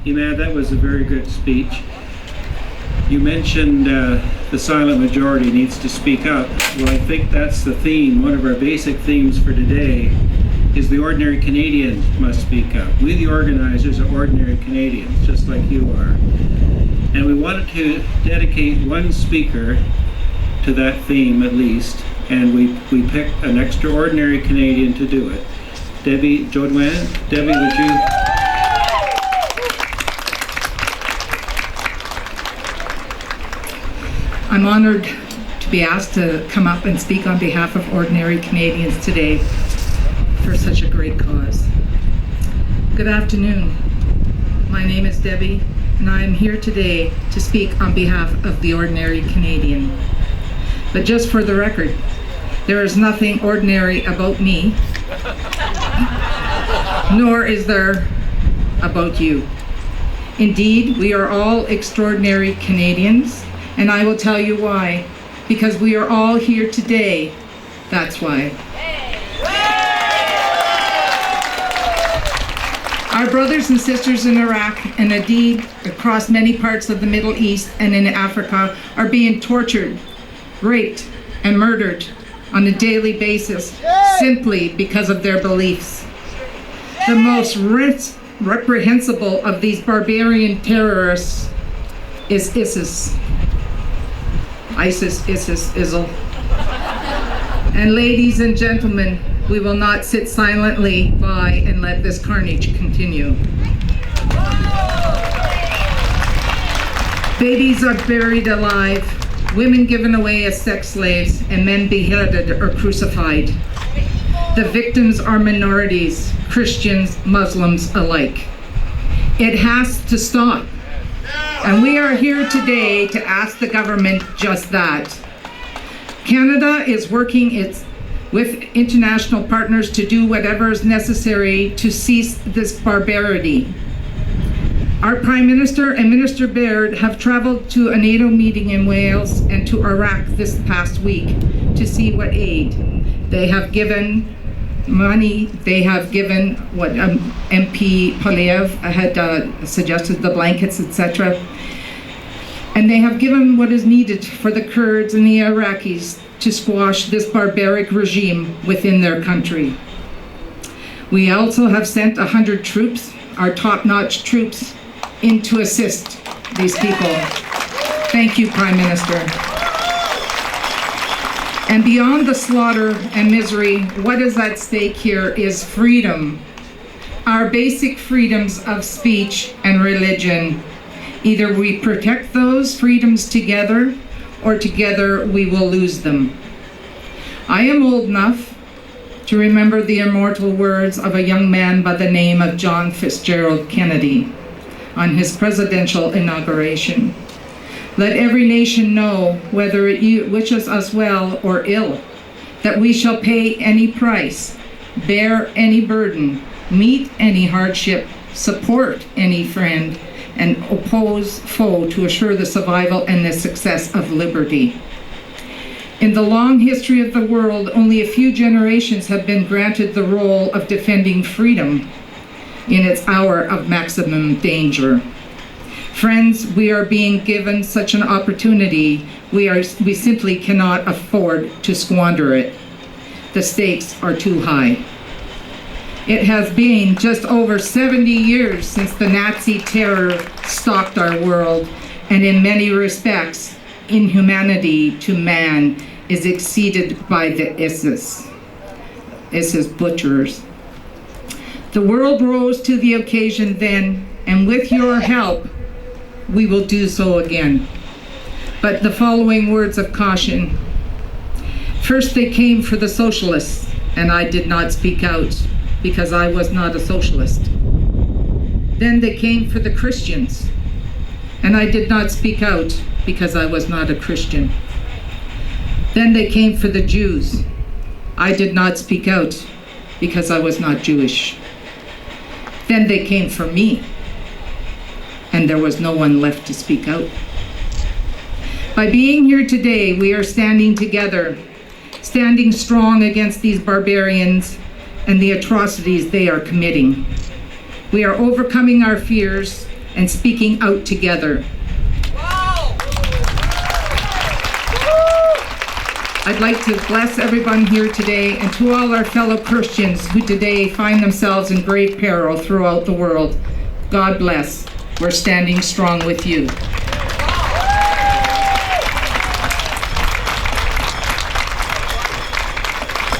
Imad, that was a very good speech. You mentioned the silent majority needs to speak up. Well, I think that's the theme. One of our basic themes for today is the ordinary Canadian must speak up. We, the organizers, are ordinary Canadians, just like you are. And we wanted to dedicate one speaker to that theme at least, and we picked an extraordinary Canadian to do it. Debbie Jodoin. Debbie, would you? I'm honored to be asked to come up and speak on behalf of ordinary Canadians today for such a great cause. Good afternoon. My name is Debbie, and I am here today to speak on behalf of the ordinary Canadian. But just for the record, there is nothing ordinary about me, nor is there about you. Indeed, we are all extraordinary Canadians, and I will tell you why. Because we are all here today, that's why. Our brothers and sisters in Iraq, and indeed across many parts of the Middle East and in Africa, are being tortured, raped, and murdered on a daily basis simply because of their beliefs. The most reprehensible of these barbarian terrorists is ISIS. ISIL. And ladies and gentlemen, we will not sit silently by and let this carnage continue. Babies are buried alive, women given away as sex slaves, and men beheaded or crucified. The victims are minorities, Christians, Muslims alike. It has to stop. And we are here today to ask the government just that. Canada is working with international partners to do whatever is necessary to cease this barbarity. Our Prime Minister and Minister Baird have traveled to a NATO meeting in Wales and to Iraq this past week to see what aid. They have given money, they have given what MP Poliev had suggested, the blankets, etc. And they have given what is needed for the Kurds and the Iraqis to squash this barbaric regime within their country. We also have sent 100 troops, our top-notch troops, in to assist these people. Thank you, Prime Minister. And beyond the slaughter and misery, what is at stake here is freedom. Our basic freedoms of speech and religion. Either we protect those freedoms together, or together we will lose them. I am old enough to remember the immortal words of a young man by the name of John Fitzgerald Kennedy on his presidential inauguration. Let every nation know, whether it wishes us well or ill, that we shall pay any price, bear any burden, meet any hardship, support any friend, and oppose foe to assure the survival and the success of liberty. In the long history of the world, only a few generations have been granted the role of defending freedom in its hour of maximum danger. Friends, we are being given such an opportunity. We simply cannot afford to squander it. The stakes are too high. It has been just over 70 years since the Nazi terror stalked our world, and in many respects, inhumanity to man is exceeded by the ISIS butchers. The world rose to the occasion then, and with your help, we will do so again. But the following words of caution. First, they came for the socialists, and I did not speak out because I was not a socialist. Then they came for the Christians, and I did not speak out because I was not a Christian. Then they came for the Jews. I did not speak out because I was not Jewish. Then they came for me, and there was no one left to speak out. By being here today, we are standing together, standing strong against these barbarians and the atrocities they are committing. We are overcoming our fears, and speaking out together. I'd like to bless everyone here today, and to all our fellow Christians who today find themselves in great peril throughout the world. God bless. We're standing strong with you.